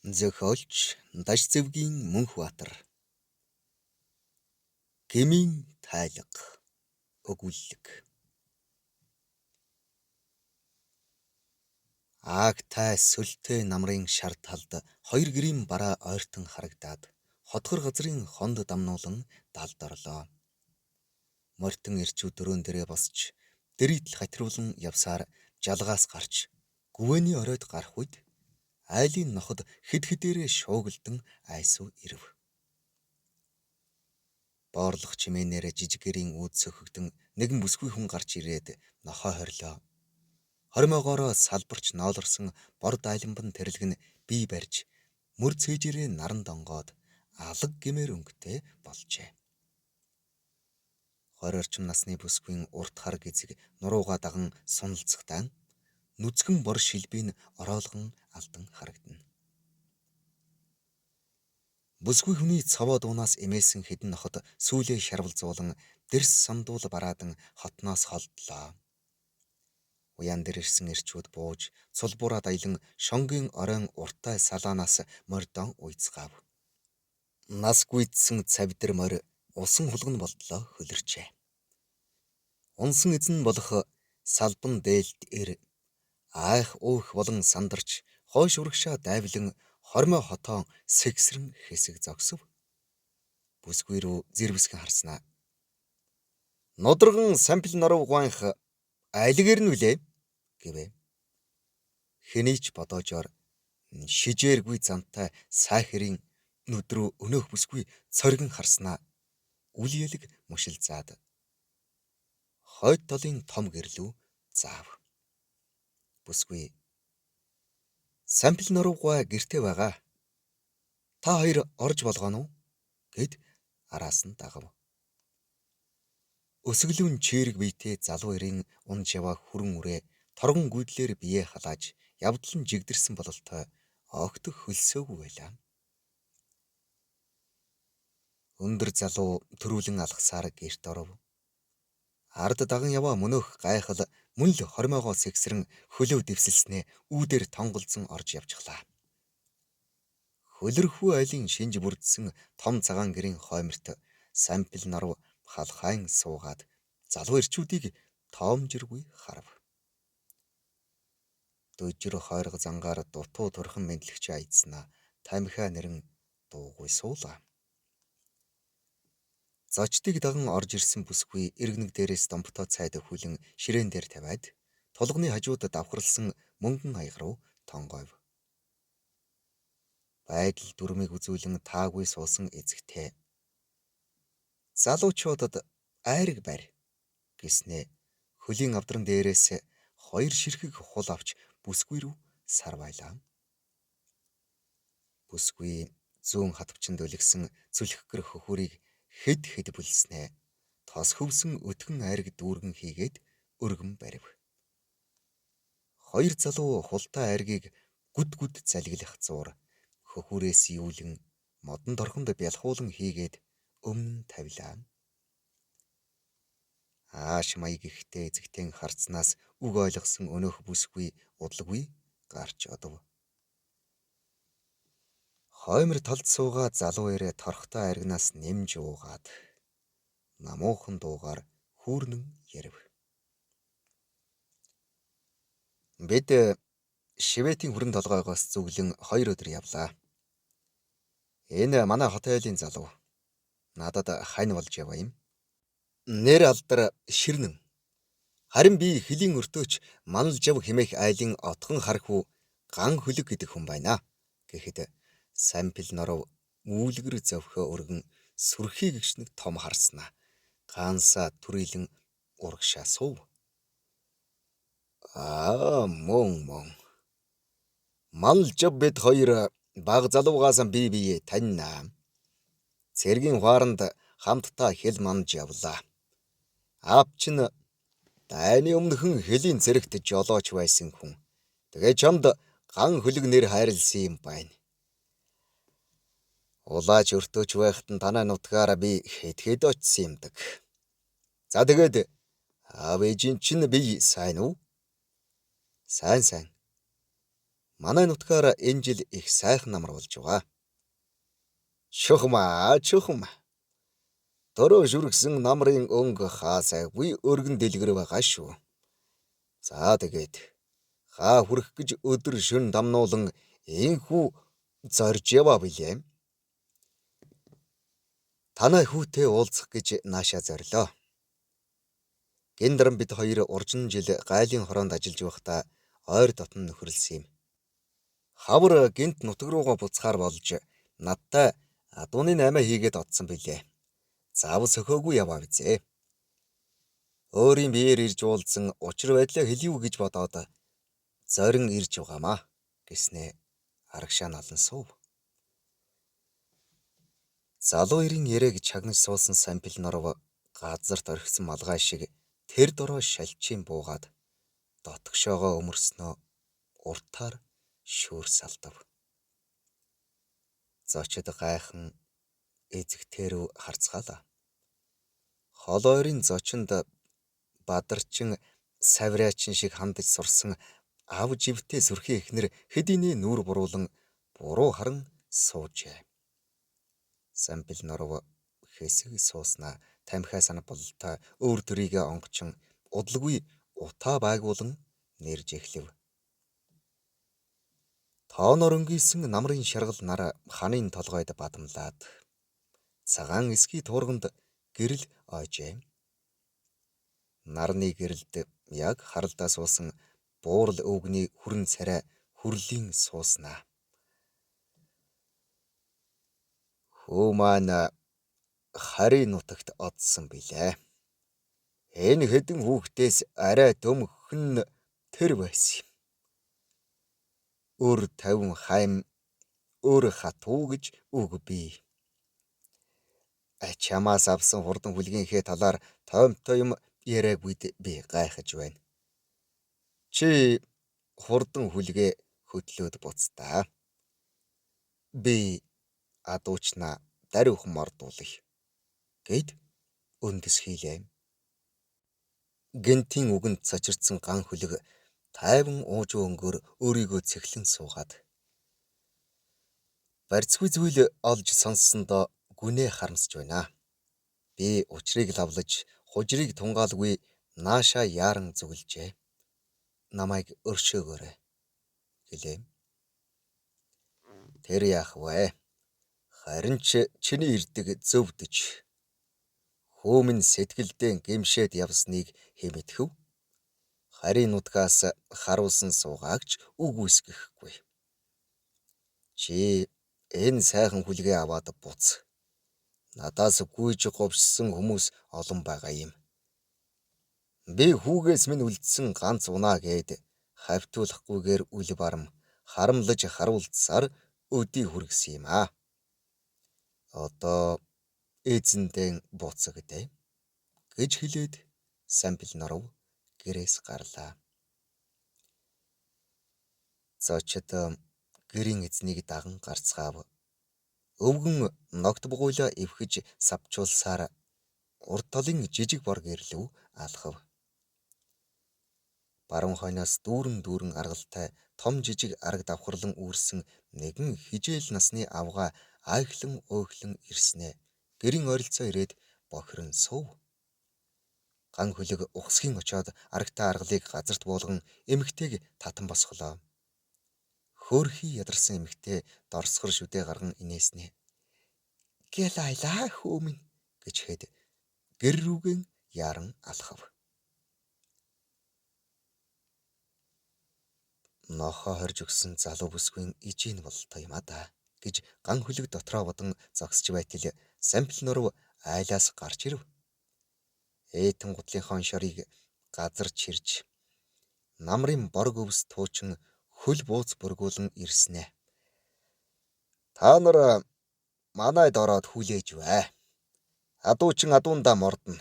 Зохиолч Дашзэвгийн Мөнхбаатар. Гмийн тайлга. Өгүүлэг. Аагтай сүлтэй намрын шар талд хоёр гэрийн бараа ойртон харагдаад хотгор газрын хонд дамнуулан далд орлоо. Мортон ирчүүд дөрөөн дээрээ босч дэрийтэл хатируулан явсаар жалгаас гарч гүвэний оройд гарах үед айлын ноход хэд хэдээрээ шуугилдан айсуу ирэв. Боорлох чимээнээр жижигэрийн үүд сөхөгдөн нэгэн бүсгүй хүн гарч ирээд нохоо хорилоо. Хормоогоороо салбарч ноолорсон бор дайланбан тэрлэг нь бий барьж мөр цээжээрээ наран донгоод алаг гэмээр өнгөтэй болжээ. 20 орчим насны бүсгүйн урт хар гизэг нуруугаа даган суналцахтаа нүцгэн бор шилбийн ороолгон алдан харагдана. Бүсгүй хүний цовоо дуунаас эмээсэн хэдэн ноход сүүлээ шарвалзуулан дэрс сандуул бараадан хотноос холдлоо. Уян дээр ирсэн ирчүүд бууж цулбуураа даялан шонгийн оройн уртай салаанаас мордон уйцгаав. Нас гүйдсэн цавдар морь усан хулган болтлоо хөлөрчээ. Унсан эзэн болох салбан дээлт ир айх уух болон сандарч хойш урагшаа дайвлан хормой хотоон сэгсрэн хэсэг зогсов. Бүсгүй рүү зэрвсгэн харснаа. Нудраган сампил норов гуанх айлгэр нь үлээ гэвэ. Хэний ч бодоожоор шижээргүй зантай сайхрын нүдрүү өнөөх бүсгүй цоргин харснаа. Үлиэлэг мушил заад хойд толын том гэрлүү заав. Бүсгүй сампил норвгой гэртээ байгаа. Та хоёр орж болгоно уу гэд араас нь дагав. Өсөглүүн чирэг биетэй залуу эрийн унж яваа хүрэн үрээ торгон гүйдлэр бие халааж явдлан жигдэрсэн бололтой огтх хөлсөөгүй байлаа. Өндөр залуу төрүүлэн алхасаар гэрт оров. Ард даган яваа мөнөөх гайхал мөн л хормоогоо сэгсрэн хөлөө дэвсэлснээ үүдээр тонголзон орж явчихлаа. Хөлөрхүү айлын шинж бүрдсэн том цагаан гэрийн хойморт сампил норов халхайн суугаад залуу ирчүүдийг тоомжиргүй харав. Дөжөр хойрго зангаар дутуу турхан мэдлэгч айдснаа тамхиа нэрэн дуугүй суулаа. Зочдыг даган орж ирсэн бүсгүй иргэнэг дээрээс домботоо цайд хүлэн ширээн дээр тавиад тулганы хажууд давхарлсан мөнгөн аяг руу тонгойв. Байдал дүрмийг үзүүлэн таагүй суусан эзэгтэй. Залуучуудад айраг барь гэснээ хөлийн авдран дээрээс хоёр ширхэг хул авч бүсгүй рүү сарвайлаа. Бүсгүй зүүн хатвчанд өлгсөн зүлхгэр хөхүүрийг хэд хэд бүлснээ тос хөвсөн өтгөн айраг дүүргэн хийгээд өргөн барив. Хоёр залуу хултай айргийг гүд гүд залгилах зуур хөхүүрээс юулэн модон торхонд бялхуулан хийгээд өмнө тавилаа. Ааш маяг ихтэй эзэгтэн харцнаас үг ойлгосон өнөөх бүсгүй удалгүй гарч одов. Хоймор талд суугаад залуу ирээ торхтой айргнаас нэмж уугаад намуухан дуугаар хүүрнэн ярив. Бид Шиветийн хүрэн толгойгоос зүглэн 2 өдөр явлаа. Энэ манай хот айлын залуу. Надад хань болж яваа юм. Нэр алдар Ширнэн. Харин би хөлийн өртөөч манал жав хэмээх айлын отхон хархуу ган хөлөг гэдэг хүн байна гэхэд сампил норов үүлгэр зовхоо өргөн сүрхий гэгшнэг том харснаа. Гаансаа түрүүлэн урагшаа суув. Мөн. Манал жав бид хоёр баг залуугаас бие таньнаа. Цэргийн хуаранд хамтдаа хэл манж явлаа. Аавч нь дайны өмнөхөн хэлийн зэрэгт жолооч байсан хүн. Тэгээ чамд ган хөлөг нэр хайрлсан юм байна. Улаач өртөөч байхад нь танай нутгаар би хэд очсон юмдаг. За тэгээд аав ээжийн чинь бие сайн уу? Сайн. Манай нутгаар энэ жил их сайхан намар болж байгаа. Чухам. Дөрөө шүргсэн намрын өнгө хаасайгүй өргөн дэлгэр байгаа шүү. За тэгээд хаа хүрэх гэж өдөр шөн дамнуулан энхүү зорж яваа билээ. Танай хүүтэй уулзах гэж наашаа зорилоо. Гиндран бид хоёр уржин жил гайлын хороонд ажиллаж байхдаа ойр дотн нөхөрлсөн юм. Хавар гинт нутаг руугаа буцахаар болж надтай адууны 8 хийгээд одсон билээ. Заавал сөхөөгүй яваа бизээ. Өөрийн биеэр ирж уулзсан учир байдлаа хэлье үү гэж бодоод зорин ирж байгаамаа гэснээ арагшаа налан суув. Залуу эрийн яриаг чагнаж суусан сампил норов газарт орхисон малгай шиг тэр дороо шалчийн буугаад дотгошоогоо өмөрснөө уртаар шүүрс алдав. Зочид гайхан эзэгтэрүү харцгаалаа. Холойрын зочинд бадарчин савраачин шиг хандаж сурсан ав живтэй сүрхий эхнэр хэдийнэ нүүр буруулан буруу харан суужээ. Сампил норов хэсэг сууснаа тамхиа санаа бололтой өөр төрийгээ онгочин удалгүй утаа байгуулан нэрж эхлэв. Тооноор өнгийсэн намрын шаргал нар ханын толгойд бадамлаад цагаан эсгий туурганд гэрэл ойжээ. Нарны гэрэлд яг харалдаа суусан буурал өвгний хүрэн царай хүрлийн сууснаа. Хөө маань харийн нутагт одсон билээ. Энэ хэдэн хүүхдээс арай дөмхөн тэр байсан юм. Өр 50 хайм өр хатуу гэж үг бий. Чамаас авсан хурдан хүлгийнхээ талаар тоомтой юм яриагүйд би гайхаж байна. Чи хурдан хүлгээ хөдлөөд буцтаа. Би адуучнаа даруйхан мордуулах гэд өндөс хийлээ. Гентийн үгэнд цочирдсан ган хүлэг тайван ууж өнгөөр өөрийгөө цэглэн суугаад барьцгүй зүйл олж сонссондоо гүнээ харамсаж байна. Би учрыг лавлаж хужирыг тунгаалгүй наашаа яаран зүгэлжээ. Намайг өршөөгөөрэй гэлээ. Тэр яах вэ? Харин ч чиний ирдэг зөвдөж хөөмн сэтгэлдээ гимшээд явсныг хэмэтгэв. Харийн нутгаас харуулсан суугаагч үг үсгэхгүй. Чи энэ сайхан хүлгээ аваад буц. Надаас гүйж говьсон хүмүүс олон байгаа юм. Би хүүгээс минь үлдсэн ганц унаа гээд хавтуулахгүйгээр үл барам харамлаж харуулцсаар өдий хүргэсэн юм аа. Одоо эзэндээ буцагдай гэж хэлээд сампил норов гэрээс гарлаа. Зочид гэрийн эзнийг даган гарцгаав. Өвгөн ногт бугуйлаа эвхэж савчуулсаар урд талын жижиг бор гэрлэв алхав. Баруун хойноос дүүрэн аргалтай том жижиг арга давхарлан үүрсэн нэгэн хижээл насны авгаа айхлан ойхлон ирснэ. Гэрийн ойролцоо ирээд бохирон суув. Ган хүлэг ухсхийн очоод аргатай аргалыг газарт буулган эмэгтэйг татан босголоо. Хөөрхий ядарсан эмэгтэй дорсгор шүдэ гарган инээснэ. Гэлайлаа хөөмн гэж хэд гэр рүүгэн яран алхав. Нохоо хорж өгсөн залуу бүсгүйн ижийн болтой юм а да гэж ган хүлэг дотроо бодон зогсож байтал сампил норов айлаас гарч ирв. Эйтэн гутлынхаа шорыг газар чирж намрын борг өвс туучин хөл бууц бүргүүлэн ирснэ. Та нар манайд ороод хүлээж бай. Адуучин адуундаа мордно.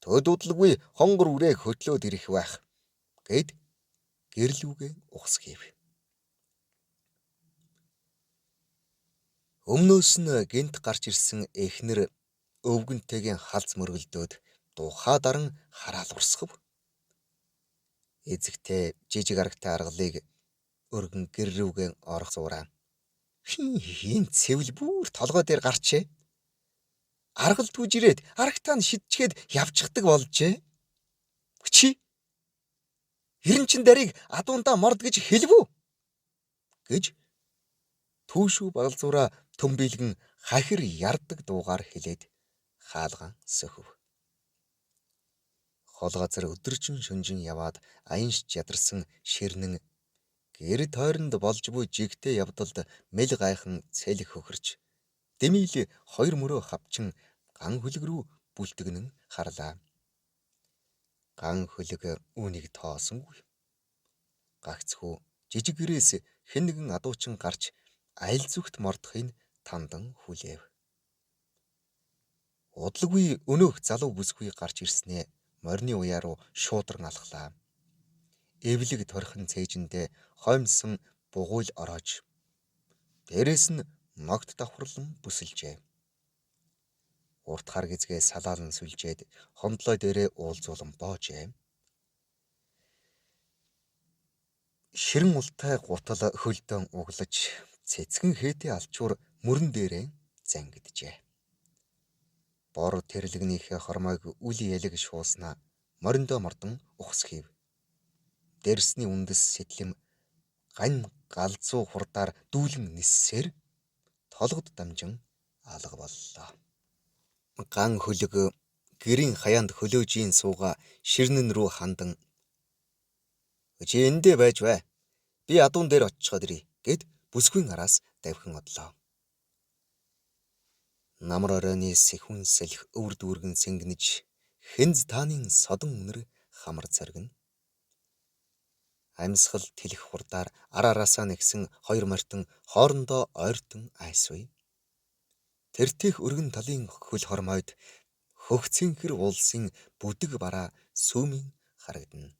Төдөөдлгүй хонгор үрээг хөтлөөд ирэх байх гэд гэрлүүгээ ухсгийв. Өмнөөс нь гинт гарч ирсэн эхнэр өвгөнтэйгийн халз мөргөлдөөд духаа даран хараал урсгав. Эзэгтэй жижиг аргатай аргалыг Өргөн гэр рүүгээ орох зураа. Хин цэвэл бүр толгой дээр гарчээ. Аргал түүж ирээд арагтаа нь шидчгээд явчихдаг болжээ. Чи ерэн чин дарыг адуундаа морд гэж хэлвүү гэж түүшүү багалзуураа төмбийлгэн хахир ярддаг дуугаар хэлээд хаалган сөхөв. Хол газар өдөржин шөнжин яваад аянш ядарсан ширнэн гэр тойронд болж буй жигтэй явдалд мэл гайхан цэлэх хөхөрч дэмийл хоёр мөрөө хавчин ган хөлөг рүү бүлтгэнэн харлаа. Ган хөлөг үүнийг тоосонгүй. Гагцхүү жижиг гэрээс хэн нэгэн адуучин гарч аль зүгт мордохыг тандан хүлээв. Удалгүй өнөөх залуу бүсгүй гарч ирснээ морины уяа руу шуудран алхлаа. Эвлэг торхон цээжиндээ хоймсон бугуйл ороож дээрэс нь ногт давхарлан бүсэлжээ. Урт хар гизгээ салаалан сүлжээд хондлой дээрээ уулзуулан боожээ. Ширэн ултай гутал хөлдөн углаж цэцгэн хээтэй алчуур мөрөн дээрээ зангиджээ. Бор тэрлэгнийхээ хормойг үли ялэг шууснаа мориндоо мордон ухс хийв. Дэрсний үндэс сэтлэм гань галзуу хурдаар дүүлэн ниссээр толгод дамжин алга боллоо. Ган хөлөг гэрийн хаяанд хөлөөжийн сууга ширнэн рүү хандан "Чи эндээ байж бай. Би адуун дээр очичоод ирье" гэд бүсгүйн араас давхин одлоо. Намар оройны сэхүн салхи өвөр дүүргэн сэнгэнэж хэнз таанын содон үнэр хамар царгина. Амьсгал тэлэх хурдаар араараасаа нэгсэн хоёр мартин хоорондоо ойртон айсвэ. Тэртех өргөн талын хөл хормойд хөгцөнхөр улсын бүдэг бараа сүүмийн харагдана.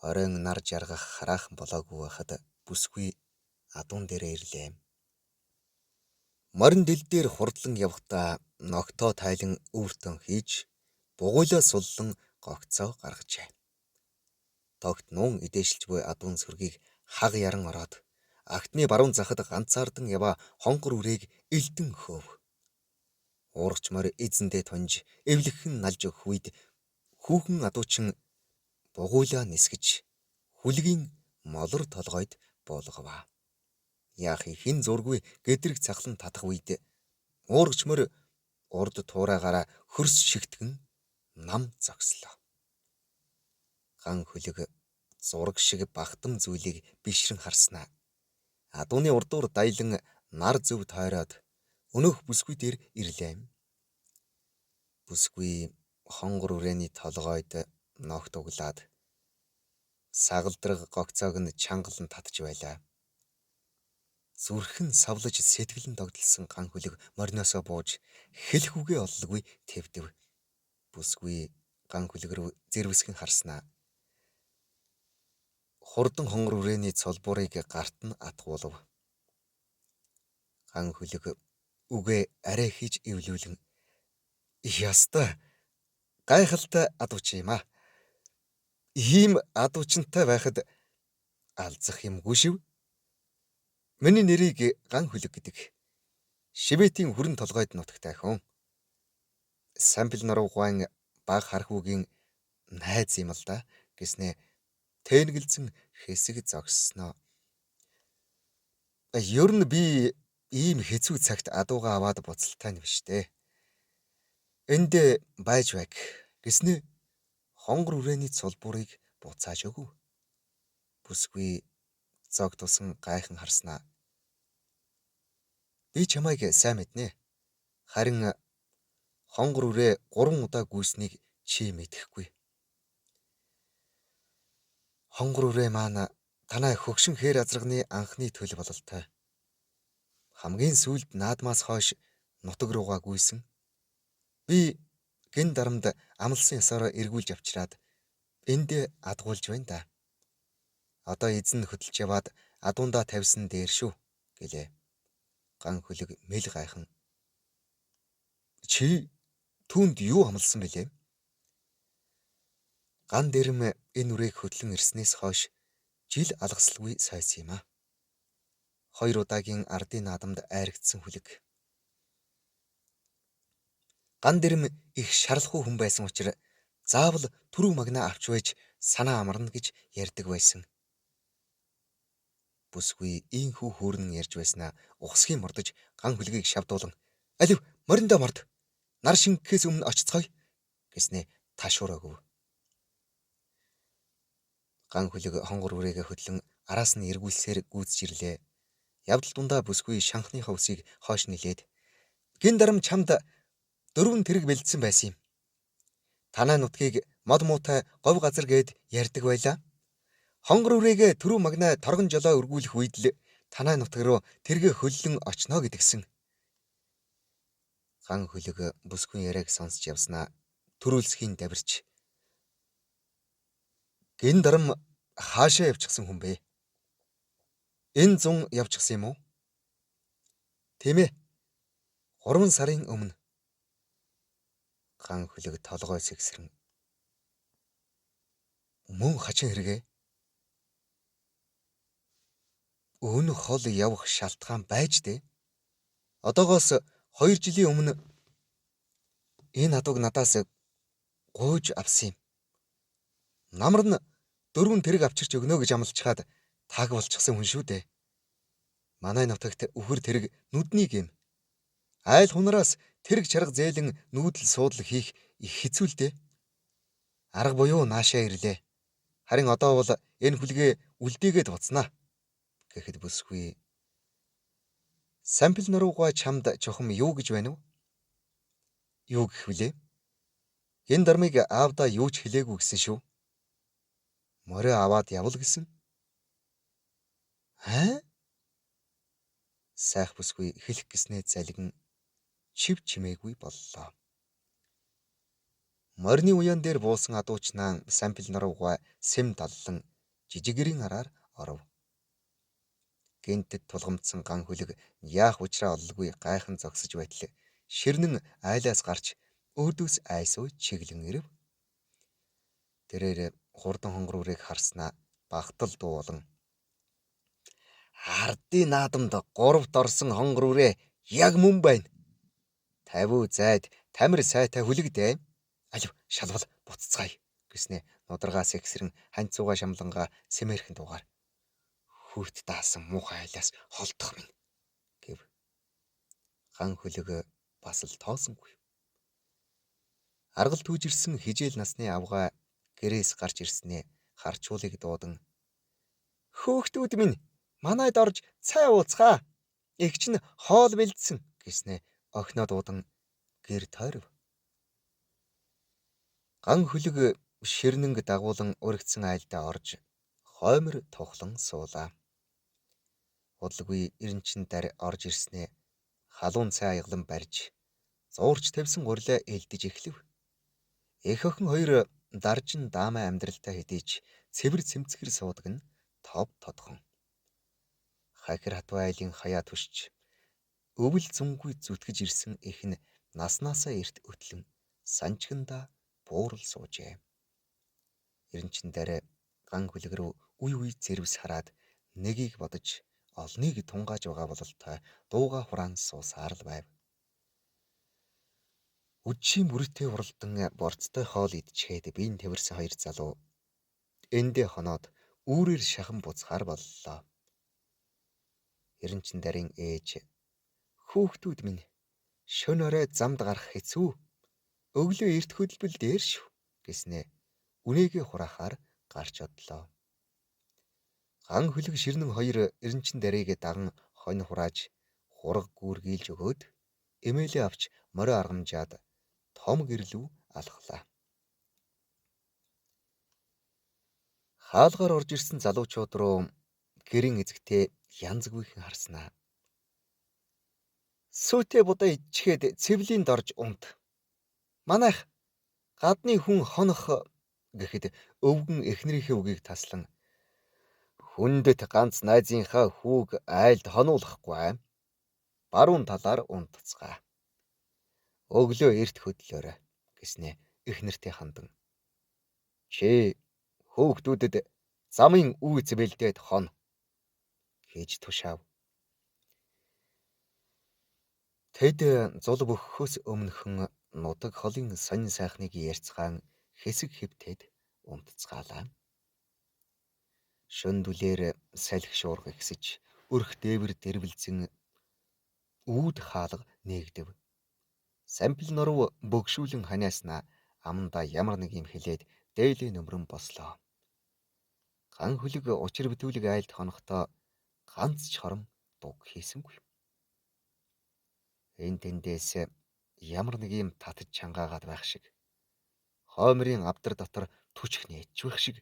Оройн нар жаргах хараахан болоогүй байхад бүсгүй адуун дээрээ ирлээ. Морин дэл дээр хурдлан явхдаа ногтоо тайлан өвөртөн хийж бугуйлаа суллан гогцоо гаргажээ. Тогт нуун идээшилж буй адуун сүргийг хаг яран ороод агтны баруун захад ганцаардан яваа хонгор үрээг элдэн хөөв. Уургач морь эзэндээ тунж эвлэгхэн налж өгөх үед хүүхэн адуучин бугуйлаа нисгэж хүлгийн молор толгойд буулгаваа. Яах хин зургүй гэдрэг цахлан татах үед уургач морь урд туураагаараа хөрс шигтгэн нам зогслоо. Ган хөлөг зураг шиг багтам зүйлийг бишрэн харснаа. Адууны урдуур дайлан нар зөв тойроод өнөөх бүсгүй дээр ирлээ. Бүсгүй хонгор үрээний толгойд ногт углаад сагалдраг гогцоог нь чангалан татж байлаа. Зүрхэн савлаж сэтгэлэн догдолсон ган хөлөг мориноосоо бууж хэлэхүүгээ оллгүй твдэв. Бүсгүй ган хөлөг рүү зэрвэсгэн харснаа. Хурдан хонгор үрээний цолбуурыг гарт нь атгуулв. Ган хөлөг үгээ арай хийж эвлүүлэн "Ястай гайхалтай адууч юм аа. Ийм адуучинтай байхад алзах юмгүй шив. Миний нэрийг ган хөлөг гэдэг. Шивэтийн хүрэн толгойд нутагтай хүн. Самбил нуруугаан баг хархуугийн найз юм л да" гэснээ тэнэгэлзэн хэсэг зогссноо. Ер нь би ийм хэцүү цагт адуугаа аваад буцалтай нь биш дээ. Энд байж байг гэснээ хонгор үрээний цулбуурыг буцааж өгөв. Бүсгүй зог тусан гайхан харснаа. Би чамайг сайн мэднэ. Харин хонгор үрээ 3 удаа гүйснийг чи мэдэхгүй. Хонгор үрээ маань танай хөгшин хээр азрагны анхны төл бололтой. Хамгийн сүүлд наадмаас хойш нутаг руугаа гүйсэн. Би гин дарамд амлсан ясаараа эргүүлж авчираад энд адгуулж байна да. Одоо эзэн хөдөлж яваад адуундаа тавьсан дээр шүү гэлээ. Ган хөлөг мэл гайхан. Чи түүнд юу амлсан бэлээ? Ган дэрэм энэ үрээг хөдлөн ирснээс хойш Жил алгасалгүй сойс юм а. 2 удаагийн ардын наадамд айрагдсан хүлэг. Ган дэрэм их шарлахуй хүн байсан учраас заавал түрүү магнаа авч байж санаа амарна гэж ярьдаг байсан. Бүсгүй ийхүү хөөрнөн ярьж байснаа ухсхийн мордож ган хүлгийг шавдуулан "Алив мориндоо морд. Нар шингэхээс өмнө очицгоё" гэснээ ташуураагүй. Ган хүлэг хонгор үрээгээ хөдлөн араас нь эргүүлсээр гүйцэж ирлээ. Явдал дундаа бүсгүй шанхныхаа үсийг хойш нилээд "Гин дарам чамд 4 тэрэг бэлдсэн байсан юм. Танай нутгийг мод муутай говь газар гээд ярьдаг байлаа. Хонгор үрээгээ түрүү магнаа торгон жолоо өргүүлэх үед л танай нутаг руу тэргээ хөллөн очно гэдгсэн." Ган хүлэг бүсгүй яриаг сонсч явснаа төрүүлсхийн давирч "Гин дарам хаашаа явчихсан хүн бэ? Энэ зун явчихсан юм уу?" "Тийм ээ. 3 сарын өмнө." Ган хүлэг толгой сэгсрэн "Мөн хачин хэрэгэ? Өөнөх хол явах шалтгаан байж дээ. Одоогоос 2 жилийн өмнө энэ адууг надаас гуйж авсан юм. Намар нь 4 тэрэг авчирч өгнө гэж амлацгаад таг болчихсон хүн шүү дээ. Манай нутагт үхэр тэрэг нүдний гэм. Айл хунараас тэрэг чарга зээлэн нүүдэл суудлал хийх их хэцүү л дээ. Арга буюу наашаа ирлээ. Харин одоо бол энэ хүлгээ үлдээгээд буцнаа" гэхэд бүсгүй "Сампил нуруугаа чамд чухам юу гэж байна уу?" "Юу гэх вүлээ? Энэ дармыг аавдаа юу ч хэлээгүй гэсэн шүү. Морио аваад явал гэсэн." "Аа?" Сайх бүсгүй хэлэх гэснээ залгин чив чимээгүй боллоо. Морины уян дээр буусан адуучнаа сампил нуруугаа сэм даллан жижигэрийн араар оров. Гинтэд тулгамдсан ган хүлэг яах учраа ололгүй гайхан зогсож байтал ширнэн айлаас гарч өөдөөс айсуу чиглэн ирэв. Тэрээр хурдан хонгор үрийг харснаа багтал дуу болон "Ардын наадамд 3-т орсон хонгор үрээ яг мөн байна. 50 зайд тамир сайтай хүлэгдээ. Алив шалвал буцацгаая" гэснээ нударгаас ихсрэн ханьцууга шамлангаа сэмээрхэн дуугаар "Хүүт даасан муухай айлаас холдох минь" гэв. Ган хүлэг бас л тоосонгүй. Аргал түүжирсэн хижээл насны авгаа гэрээс гарч ирснээ харчуулыг дуудан "Хөөхтүүд минь манайд орж цай ууцгаа. Их чинь хоол бэлдсэн" гэснээ охиноо дуудан гэр тойров. Ган хүлэг ширнэнг дагуулан уригдсан айлдаа орж хоймор тухлан суулаа. Удалгүй эренчин дар орж ирснээ халуун цай аяглан барьж зуурч тавьсан гурилаа элдэж эхлэв. Эх охин хоёр даржин даамай амьдралтай хэдий ч цэвэр цэмцгэр суудаг нь тов тодхон. Хахир хатвай айлын хаяа түшч өвөл зунгүй зүтгэж ирсэн эх нь наснаасаа эрт өтлөн санчгандаа буурал суужээ. Эренчин дараа ган хүлэг рүү үе үе зэрвс хараад нэгийг бодож олныг тунгааж байгаа бололтой дууга хураан суусаар л байв. Үдшийн бүрэтээ уралдан борцтой хоол идчихэд биеийн тэрсэн хоёр залуу эндээ хоноод үүрээр шахан буцахаар боллоо. Эренчин дарын ээж "Хүүхдүүд минь шөнө орой замд гарах хэцүү. Өглөө эрт хөдөлбөл дээр шүү" гэснээ үнээгээ хураахаар гарч одлоо. Ган хүлэг ширнэн хоёр эренчин дарыг даган хонь хурааж хураг гүүргийлж өгөөд эмээлээ авч морио аргамжаад том гэрлүү алхлаа. Хаалгаар орж ирсэн залуучууд руу гэрийн эзэгтээ янзгүйхэн харснаа. "Сүйтэй будаа идчихэд цэвлийнд орж унт. Манайх гадны хүн хонох" гэхэд өвгөн эхнэрийнхээ үгийг таслан "Хүндэт ганц найзынхаа хүүг айлд хонуулахгүй. Баруун талаар унтцгаа. Өглөө эрт хөдлөөрэй" гэснээ эхнэртэй хандан. "Чи хүүхдүүдэд Замын үүз бэлдээд хон гэж тушаав. Тэд зул бөхөхөөс өмнөхөн нутаг холын сонин сайхныг ярьцгаан хэсэг хэвтээд унтцгаалаа. Шөн дүлээр салхи шуурга ихсэж өрх дээвэр дэрвэлзэн үүд хаалга нээгдэв. Сампил нуруу бөгшүүлэн ханиаснаа аманда ямар нэг юм хэлээд дээлээ нөмрөн бослоо. Ган хөлөг учир битүүлэг айлд хонохдоо ганц ч хорон дуг хийсэнгүй. Энэ тэндээс ямар нэг юм татж чангаагаад байх шиг, хоймрын авдар дотор түчх нээжвэх шиг,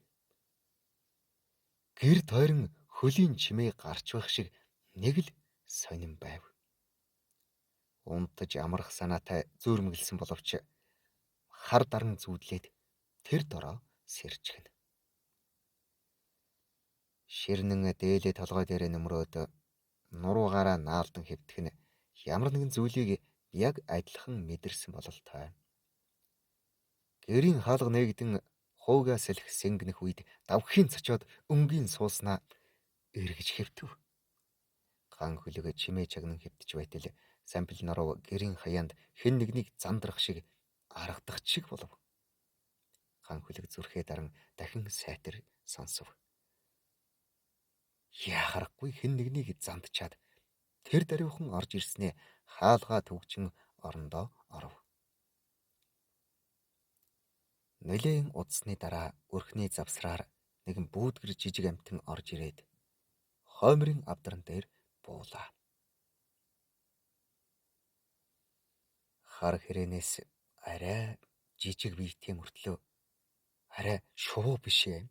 гэр тойрон хөлийн чимээ гарч байх шиг нэг л сонин байв. Унтаж амрах санаатай зөөрмөглсөн боловч хар даран зүүдлээд тэр дороо сэрчгэнэ. Ширнэн дээлээ толгой дээр нөмрөөд нуруугаараа наалдан хэвтэх нь ямар нэгэн зүйлийг яг адилхан мэдэрсэн бололтой. Гэрийн хаалга нээгдэн хуугаа салхи сэнгэнэх үед давхин цочоод өнгийн сууснаа эргэж хэвтэв. Ган хөлөг чимээ чагнан хэвтэж байтал сампил нуруу гэрийн хаяанд хэн нэгнийг зандрах шиг аргадах чиг болов. Ган хөлөг зүрхээ даран дахин сайтар сонсов. Яхарахгүй хэн нэгнийг зандчаад тэр даруйхан орж ирснээ хаалгаа төгжин орондоо оров. Нэлээн удасны дараа өрхний завсраар нэгэн бүүдгэр жижиг амтан орж ирээд хоймрын авдран дээр буулаа. Хар хэрээнээс арай жижиг биетэй мөртлөө арай шувуу биш ээ.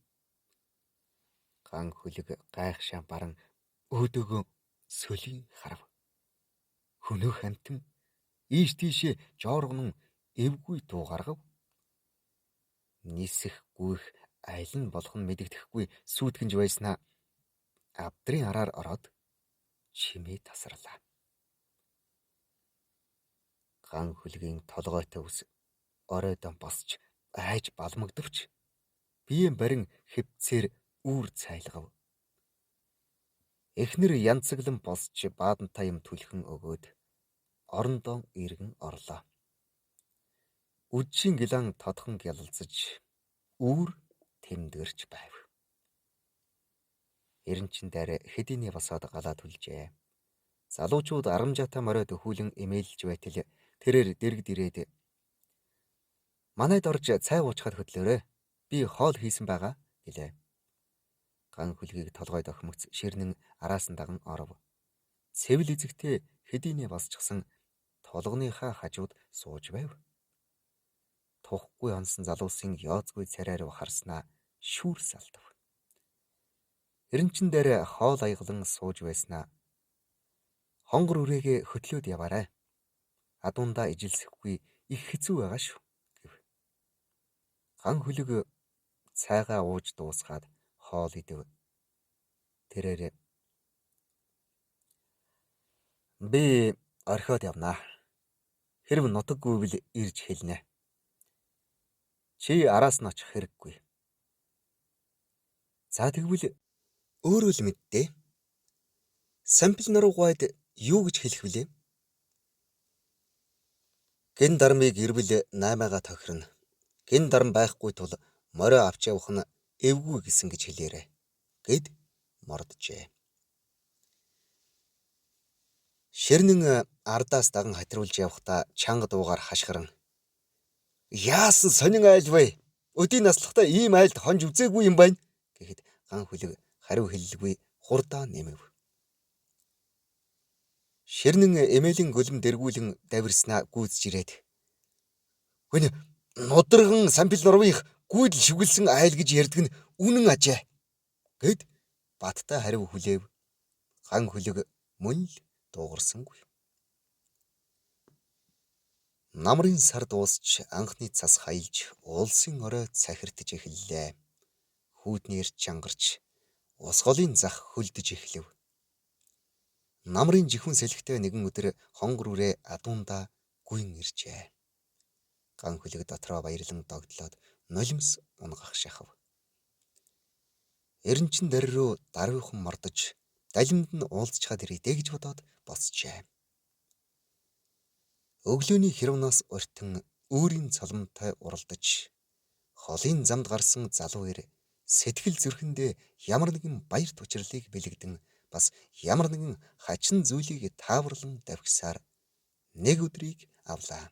Ган хөлөг гайхшаа баран өөдөөгөө сөлийн харав. Хөнөөх амтан ийш тийшээ жооргон эвгүй дуу гаргав. Нисэх гүйх айл нь болох нь мэдэгдэхгүй сүйтгэнж байснаа авдрын араар ороод чимээ тасарлаа. Ган хөлгийн толгойтой ус оройдон босч айж балмагдвч биеэн барин хэвцээр үүр цайлгав. Эхнэр янцаглан босч баадантай юм түлхэн өгөөд орондоо иргэн орлоо. Үдшийн гилан тодхон гялалзаж үүр тэмдгэрч байв. Эренчин дээр хэдийний босоод галаа түлжээ. Залуучууд арамжаатай моройд өхүүлэн эмээлж байтал тэрээр дэрэгд ирээд манайд орж цай уучхад хөдлөөрэй. Би хоол хийсэн байгаа гэлээ. Ган хөлгийг толгойд охимогц ширнэн араас нь даган оров. Цэвэл эзэгтэй хэдийний босчихсан толгоныхаа хажууд сууж байв. Тухгүй онсон залуусын яоцгүй царайр харснаа шүүрс алдав. Эренчин дээр хоол аяглан сууж байснаа хонгор үрээгээ хөтлөөд яваарай. Адуундаа ижилсэхгүй их хэцүү байгаа шүү гэв. Ган хөлөг цайгаа ууж дуусгаад хоол идэв. Тэрээр би орхиод явнаа. Хэрв нутаггүй бил ирж хэлнэ. Чи араас нь очих хэрэггүй. За тэгвэл өөрөө л мэдтээ. Сампил нуруу гуайд юу гэж хэлэх вүлээ? Гин дармыг ирвэл наймаага тохирно. Гин дарм байхгүй тул морио авч явах нь эвгүй гэсэн гэж хэлээрэ гэд морджээ. Ширнэн ардаас даган хатруулж явхдаа чанга дуугаар хашгиран яасан сонин айл вэ? Өдийн наслахтаа ийм айлд хонж үзээгүй юм байна гэхэд ган хөлөг хариу хэллгүй хурдаа нэмэв. Ширнэн эмээлийн гөлм дэргүүлэн давирснаа гүйцэж ирээд "Гүн нудраган сампил нурвынх гүйдэл шүглсэн айл гэж ярьдаг нь үнэн ажээ" гэд баттай хариу хүлээв. Ган хөлөг мөн л дуугарсангүй. Намрын сар дуусч анхны цас хаялж улсын орой цахирдж эхэллээ. Хүүдний эрч чангарч ус голын зах хөлдөж эхлэв. Намрын жихэн сэлхтэй нэгэн өдөр хонгор үрээ адуундаа гүйн иржээ. Ган хөлөг дотроо баярлан догдлоод нулимс унгах шахав. Эренчин дарь руу даруйхан мордож далимд нь уулзчаад ирээдэ гэж бодоод босчээ. Өглөөний хэрвнаас уртан өөрийн цоломтой уралдаж холын замд гарсан залуу эр сэтгэл зүрхэндээ ямар нэгэн баяр тучирлыг бэлэгдэн бас ямар нэгэн хачин зүйлийг тааварлан давхисаар нэг өдрийг авлаа.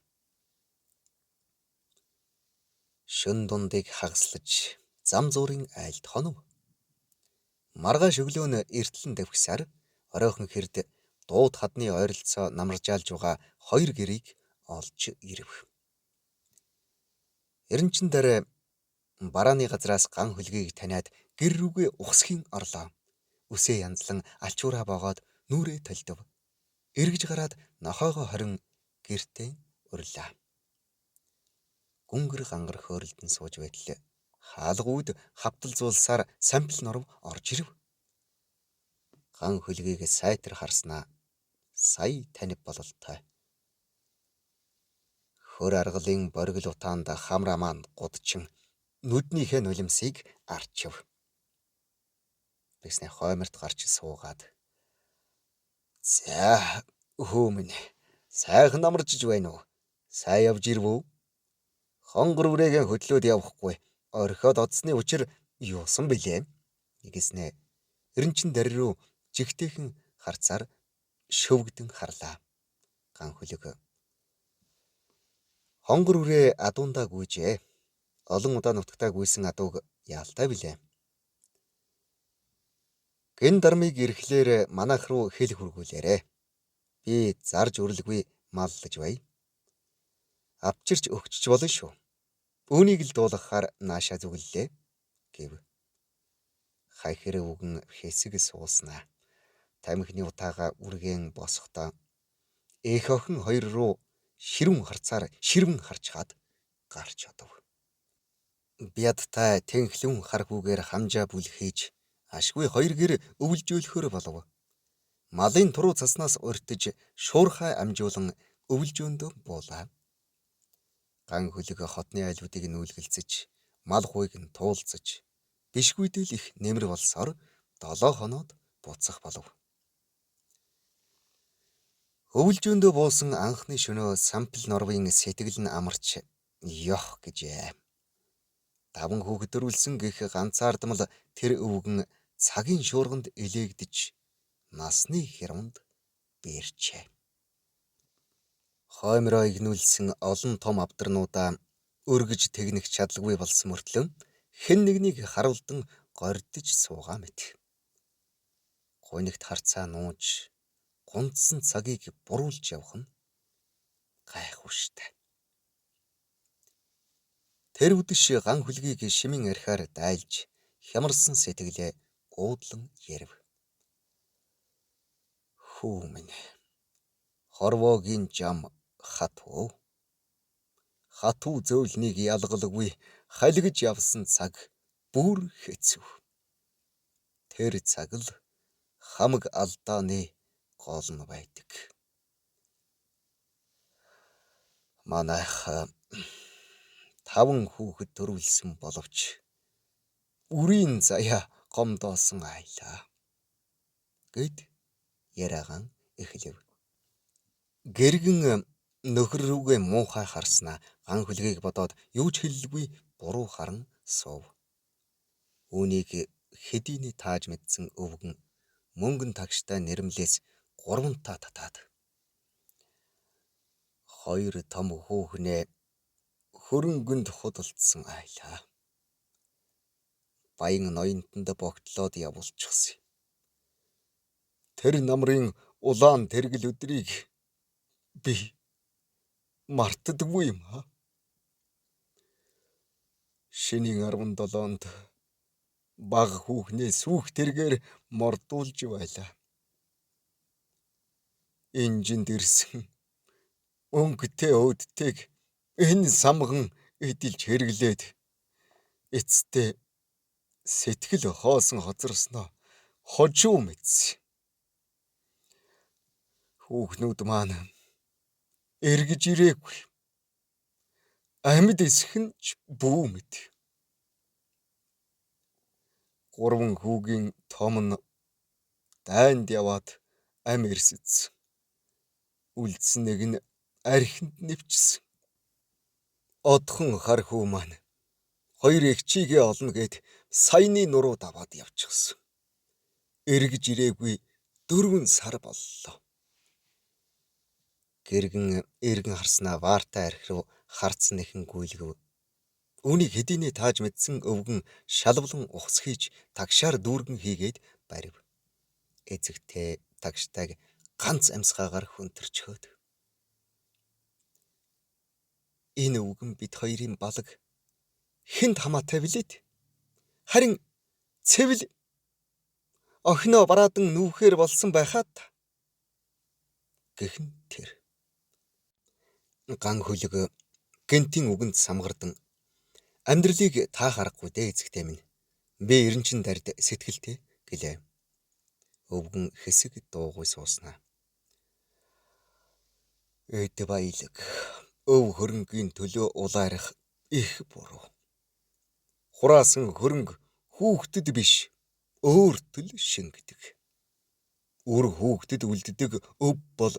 Шөн дундыг хагаслаж зам зуурын айлд хонов. Маргааш өглөө нь эртлэн давхисаар оройхон хэрд дууд хадны ойролцоо намаржаалж байгаа 2 гэрийг олж ирэв. Эренчин дараа барааны газраас ган хөлгийг таниад гэр рүүгээ ухсхийн орлоо. Үсээ янзлан алчуураа боогоод нүрээ толдов. Эргэж гараад нохоогоо хорин гэртээ урлаа. Гүнгэр гангар хөөрөлдөн сууж байтал хаалгууд хавтал зуулсаар сампил норов орж ирэв. Ган хөлгийг сайтар харснаа сая танив бололтой. Хөр аргалын боргил утаанд хамраа маань гудчин нүднийхээ нулимсыг арчив. Тэгснэ хойморт гарч суугаад. За хөөмн сайхан амарчж байна уу? Сайн явж ирв үү? Хонгор үрээгээ хөдлөөд явахгүй. Орхиод одсны учир юусан бэлээ? Гэснэ эренчин дарь руу жигтэйхэн харцаар шөвгдөн харлаа. Ган хөлөг хонгор үрээ адуундаа гүйжээ. Олон удаа нутагтаа гүйсэн адууг яалтай билээ. Гэн дармыг ирэхлээр манайх руу хэл хүргүүлээрэ. Би зарж өрлөгүй маллаж бай. Авчирч өгчч болно шүү. Үүнийг л дуулгахаар наашаа зүгэллээ гэв. Хайхэр үгэн хэсэг сууснаа. Тамхины утаага үргэн босохдоо эх охин хоёр руу ширүүн харцаар ширвэн харчгаад гарч одов. Бядтай тэнхлүүн харгүүгээр хамжаа бүл хийж ашгүй 2 гэр өвлжөөлөхөр болов. Малын туруу цаснаас уртж шуурхай амжуулан өвлжөөндөө буулаа. Ган хөлөг хотны айлуудыг нүүлгэлцэж, мал хуйг нь туулцаж, бишгүйдэл их нэмэр болсоор 7 хоноод буцах болов. Өвлжөөндөө буусан анхны шөнөө сампил норвын сэтгэл нь амарч ёх гэжээ. 5 хүүхэд төрүүлсэн гэх ганцаардмал тэр өвгөн цагийн шуурганд элээгдэж насны хэрвэнд бэрчээ. Хоймроо игнүүлсэн олон том авдарнуудаа өргөж тэгнэх чадлагүй болсон мөртлөө хэн нэгнийг харуулдан гордож суугаа мэт. Гунигт харцаа нууж гундсан цагийг буруулж явах нь гайхуштай. Тэр үдэш ган хөлгийг шимэн архиар дайлж хямарсан сэтгэлээ уудлан ярив. Хөөмн хорвоогийн жам хатуу. Хатуу зөөлнийг ялгалгүй халигж явсан цаг бүр хэцүү. Тэр цаг л хамаг алдааны гол нь байдаг. Манайх 5 хүүхэд төрүүлсэн боловч үрийн заяа гомдоосон айлаа гэд яриагаан эхлэв. Гэргэн нөхөр рүүгээ муухай харснаа ган хөлгийг бодоод юу ч хэллгүй буруу харан суув. Үүнийг хэдийний тааж мэдсэн өвгөн мөнгөн тагштай нэрмлээс 3 та татаад 2 том хүүхнээ хөрөнгөнд худалдсан айлаа. Баян ноёнтонд богтлоод явуулчихсан. Тэр намрын улаан тэргэл өдрийг би мартдаггүй юм аа. Шинийн 17-нд баг хүүхнээ сүүх тэргээр мордуулж байлаа. Инжинд ирсэн өнгөтэй өөдтэйг энэ самган эдэлж хэрэглээд эцтэй сэтгэл хоосон хоцорсноо хожуу мэдсэн. Хүүхнүүд маань эргэж ирээгүй. Амьд эсэх нь ч бүү мэд. Гурван хүүгийн том нь дайнд яваад ам ирсэц. Үлдсэн нэг нь архинд нэвчсэн. Одхон хар хүү маань хоёр эгчийгээ олно гэд саяны нуруу даваад явчихсан. Эргэж ирээгүй 4 сар боллоо. Гэргэн эргэн харснаа ваартай архи руу харцсан нэхэн гүйлгэв. Үүнийг хэдийнэ тааж мэдсэн өвгөн шалвлан ухс хийж тагшаар дүүргэн хийгээд барив. Эзэгтэй тагштайг ганц амьсгаагаар хүнтэрчхөөд. Энэ өвгөн бид хоёрын балаг хэнд хамаатай билээд. Харин цэвэл охиноо бараадан нүүхээр болсон байхад гэхэн тэр. Ган хөлөг гэнтийн үгэнд самгардан амьдралыг таах аргагүй дээ эзэгтэй минь. Би эренчин дард сэтгэлтэй гэлээ. Өвгөн хэсэг дуугүй сууснаа. Эд баялаг өв хөрөнгийн төлөө улаарах их буруу. Хураасан хөрөнгө хүүхдэд биш өөртөл шингэдэг. Үр хүүхдэд үлддэг өв бол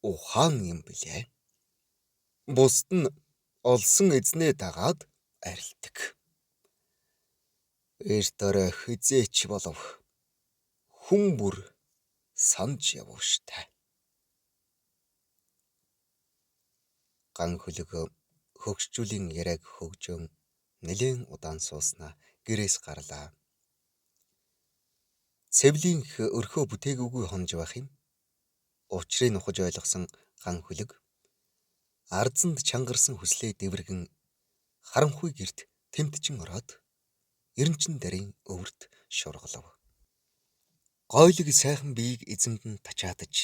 ухаан юм билээ. Бусд нь олсон эзнээ дагаад арилдаг. Эрт орой хизээч болов хүн бүр санаж явав штэ. Ган хөлөг хөгшчүүлийн яриаг хөгжөн нэлээд удаан сууснаа гэрээс гарлаа. Цэвлийнх өрхөө бүтээгээгүй хонж байх юм. Учрыг нухаж ойлгосон ган хөлөг ардсанд чангарсан хүслээ дэврэгэн харанхуй герт тэмтчин ороод эренчин дарын өвөрт шургалав. Гойлог сайхан биеийг эзэмд нь тачаадаж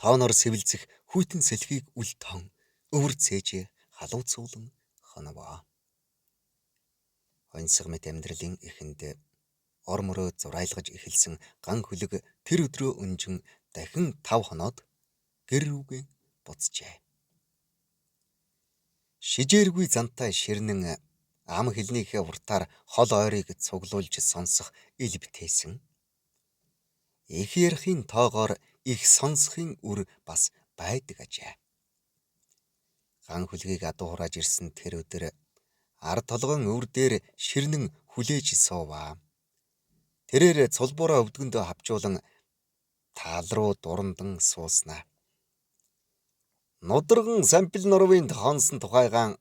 тооноор сэвэлзэх хүйтэн сэлхийг үл тоон өвөр цээжээ халууцуулан хонова. Онцгой мэт амьдралын эхэнд ормороо зурайлгаж эхэлсэн ган хөлөг тэр өдрөө өнжин дахин 5 хоноод гэр рүүгээ буцжээ. Шижээргүй зантай ширнэн ам хэлнийхээ уртаар хол ойрыг цуглуулж сонсох ил битээсэн. Их ярахын тоогоор их сонсохын үр бас байдаг ажээ. Ган хөлгийг адуу хурааж ирсэн тэр өдөр ард толгойн өвөр дээр ширнэн хүлээж сууваа. Тэрээр цулбуураа өвдгөндөө хавчуулан таал руу дурандан сууснаа. Нудраган сампил нурвын тоонсон тухайгаан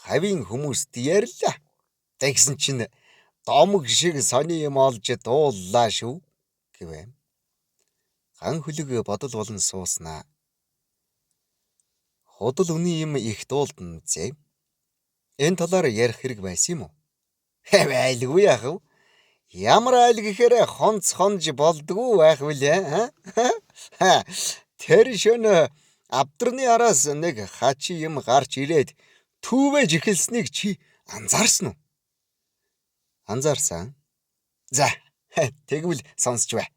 хавийн хүмүүст ярьлаа. Тэгсэн чинь домог шиг сони юм олж дууллаа шүү гэвэ. Ган хөлөг бодол болон сууснаа. Худал үний юм их дуулдан зэ. Энэ талаар ярих хэрэг байсан юм уу? Байлгүй яах вэ? Ямар айл гэхээр хонж болдгоо байх вүлээ. Тэр шөнө авдрны араас нэг хачи юм гарч ирээд түүвэж эхэлснийг чи анзаарсан уу? Анзаарсан. За, тэгвэл сонсч бай.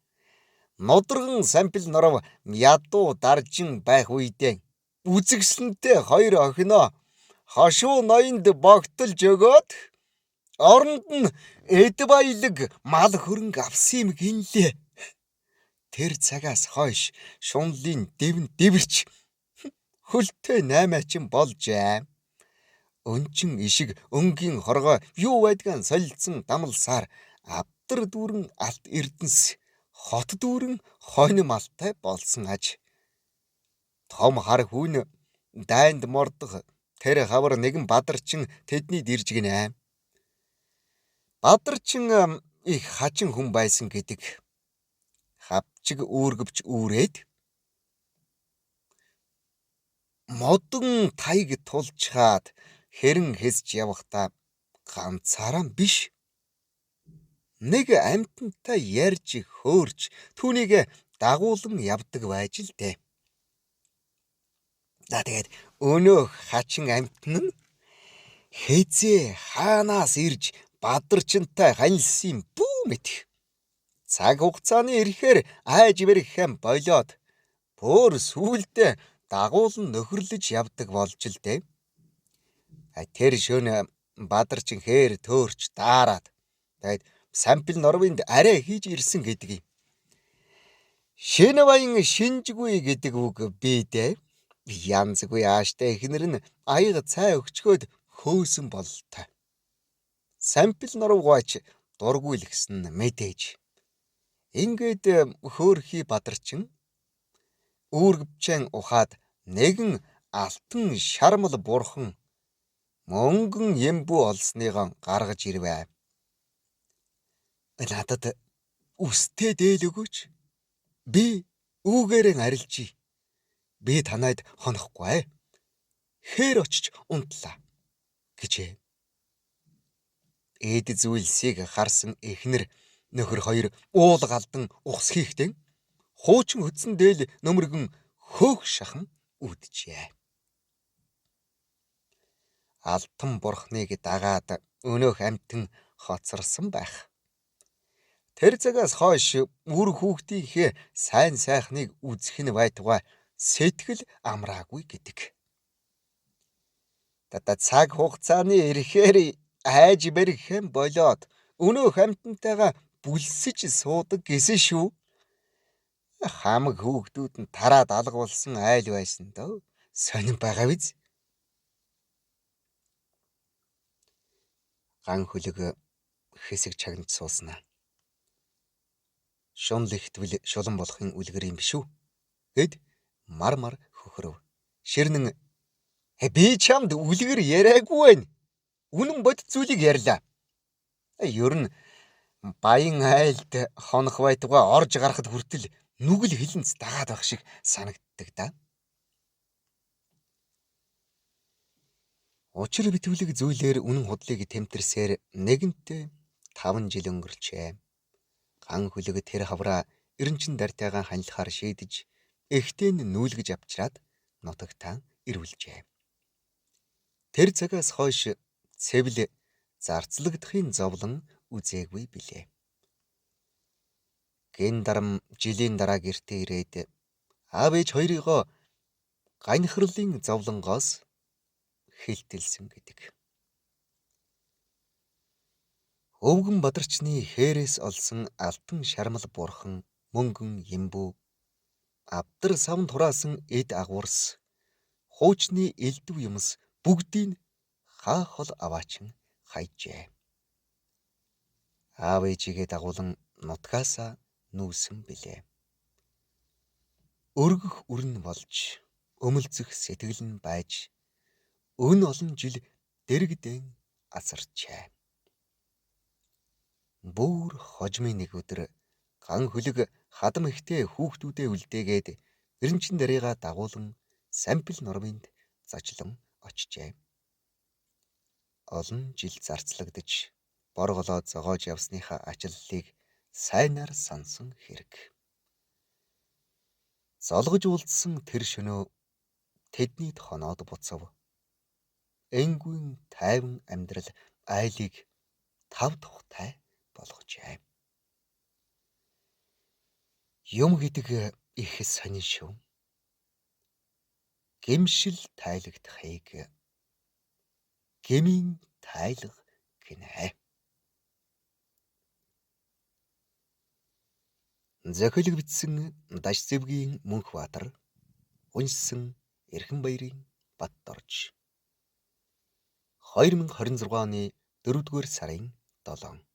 Нудраган сампил норов ядуу даржин байх үедээ үзэгсэнтэй хоёр охиноо хошуу ноёнд богтолж өгөөд оронд нь эд баялаг мал хөрөнгө авсан юм гинлээ. Тэр цагаас хойш шунлын дэвн дэвэрч хөлтэй 8 болжээ. Өнчин ишиг өнгийн хоргоо юу байдгаан солилцсон дамлсаар авдар дүүрэн алт эрдэнэс хот дүүрэн хонь малтай болсон аж. Том хар хүн дайнд мордох тэр хавар нэгэн бадарчин тэдний дэрж гинэ. Бадарчин их хачин хүн байсан гэдэг. Хавчиг үүргэвч үүрээд модон тайг тулчхаад хэрэн хэсж явахдаа ганцаараа биш. Нэг амьтантай ярьж хөөрч түүнийг дагуулan явдаг байж л дээ. За тэгээд өнөө хачин амьтан нь хэзээ хаанаас ирж бадарчинтай ханилсан бүү мэт. Цаг хугацааны ирэхээр айж бэрхэн болоод бүр сүулдэ дагуулan нөхөрлөж явдаг болж л дээ. Тэр шөнө бадарчин хээр төөрч даарад. Тэгээд Сампил Норвинд арай хийж ирсэн гэдэг юм. Шинэ баян шинжгүй гэдэг үг бийдэ. Янзгүй ааштай эхнэр нь аяга цай өгчгөөд хөөсөн бололтой. Сампил Норвгооч дургуйлгсэн мэдээж. Ингээд хөөрхий бадарчин үүргэвчэн ухаад нэгэн алтан шармал бурхан мөнгөн эмбүү олсныгоо гаргаж ирвэ. Надад үстэй дээл өгөөч. Би үүгээрэн арилжий. Би танайд хонохгүй. Хээр очиж унтлаа гэжээ. Эд зүйлсийг харсан эхнэр нөхөр хоёр уул галдан ухс хийхдээ хуучин хөдсөн дээл нөмргөн хөөх шахан үджээ. Алтан бурхныг дагаад өнөөх амтэн хоцорсон байх. Тэр цагаас хойш үр хүүхдийнхээ сайн сайхныг үзэх нь байтугай сэтгэл амраагүй гэдэг. Тата цаг хугацааны ирэхээр айж бэрхэн болоод өнөөх амтантайгаа бүлсэж суудаг гэсэн шүү. Хамаг хүүхдүүд нь тараад алгуулсан айл байсан дөө. Сонин байгаа биз? Ган хөлөг хэсэг чагнаж сууснаа. Шунал ихтвэл шулан болохын үлгэр юм биш үү? Гэд мар хөхрөв. Ширнэн би чамд үлгэр яриаггүй байна. Үнэн бод зүйлийг ярьлаа. Ер нь баян айлд хонох байтугай орж гарахад хүртэл нүгэл хилэнц дагаад байх шиг санагддаг да. Учир битвэлэг зүйлээр үнэн худлыг тэмтэрсээр нэгэнтээ 5 жил өнгөрчээ. Ган хөлөг тэр хавраа эренчин дартайгаан ханилахаар шийдэж эхтэн нүүлгэж авчраад нутагтаа ирвэлжээ. Тэр цагаас хойш цэвэл зарцлагдахын зовлон үзээгүй билээ. Гэн дарам жилийн дараа гэртээ ирээд аав ээж хоёрыгоо ганихрлын зовлонгоос хилтэлсэн гэдэг. Өвгөн бадарчны хээрээс олсон алтан шармал бурхан мөнгөн эмбүү авдар савн тураасан эд агуурс хуучны элдв юмс бүгдийг хаа хол аваачин хайжээ. Аав ээжигээ дагуулan нутгаасаа нүүсэн билээ. Өргөх үрн болж өмөлцөх сэтгэл нь байж өн олон жил дэрэгдэн асарчээ. Бүр хожмын нэг өдөр ган хөлөг хадам ихтэй хүүхдүүдээ үлдээгээд эренчин дарыгаа дагуулan Сампил Норвинд зочлон очжээ. Олон жил зарцлагдаж борголоо зогоож явсныхаа ачлалыг сайнаар сансан хэрэг. Золгож үлдсэн тэр шөнөө тэднийд хоноод буцав. Энгийн тайван амьдрал айлыг 5 тухтай болгожээ. Юм гэдэг их сонин шүү. Гэмшил тайлагдахыг гэмийн тайлах гинэ. Зохиолыг бичсэн Даш Зэвгийн Мөнхбаатар, уншсан Эрхэнбаярын Батторж. 2026 оны 4-р сарын 7.